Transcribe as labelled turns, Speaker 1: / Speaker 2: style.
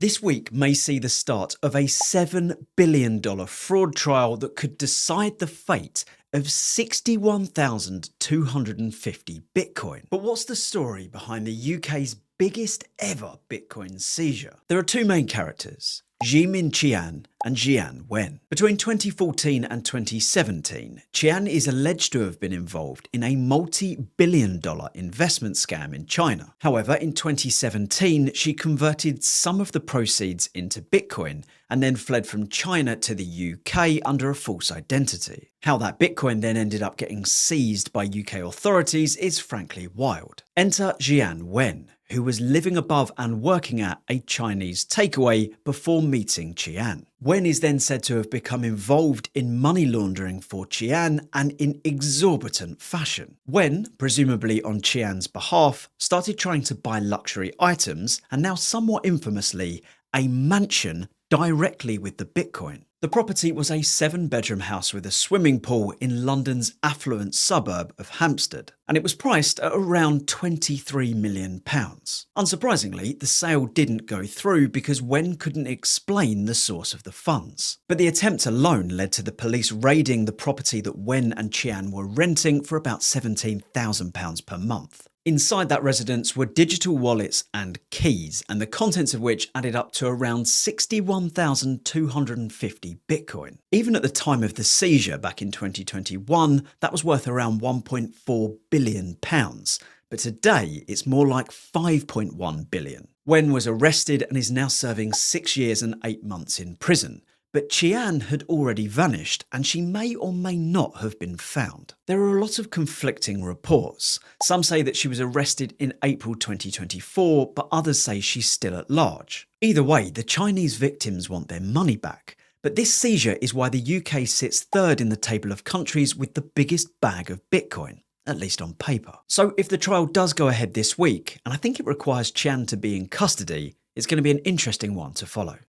Speaker 1: This week may see the start of a $7 billion fraud trial that could decide the fate of 61,250 Bitcoin. But what's the story behind the UK's biggest ever Bitcoin seizure? There are two main characters, Zhimin Qian and Jian Wen. Between 2014 and 2017, Qian is alleged to have been involved in a multi-billion-dollar investment scam in China. However, in 2017, she converted some of the proceeds into Bitcoin and then fled from China to the UK under a false identity. How that Bitcoin then ended up getting seized by UK authorities is frankly wild. Enter Jian Wen, who was living above and working at a Chinese takeaway before meeting Qian. Wen is then said to have become involved in money laundering for Qian and in exorbitant fashion. Wen, presumably on Qian's behalf, started trying to buy luxury items and now somewhat infamously, a mansion directly with the Bitcoin. The property was a 7-bedroom house with a swimming pool in London's affluent suburb of Hampstead, and it was priced at around £23 million. Unsurprisingly, the sale didn't go through because Wen couldn't explain the source of the funds. But the attempt alone led to the police raiding the property that Wen and Qian were renting for about £17,000 per month. Inside that residence were digital wallets and keys, and the contents of which added up to around 61,250 Bitcoin. Even at the time of the seizure back in 2021, that was worth around £1.4 billion. But today, it's more like £5.1 billion. Wen was arrested and is now serving 6 years and 8 months in prison. But Qian had already vanished and she may or may not have been found. There are a lot of conflicting reports. Some say that she was arrested in April 2024, but others say she's still at large. Either way, the Chinese victims want their money back. But this seizure is why the UK sits third in the table of countries with the biggest bag of Bitcoin, at least on paper. So if the trial does go ahead this week, and I think it requires Qian to be in custody, it's going to be an interesting one to follow.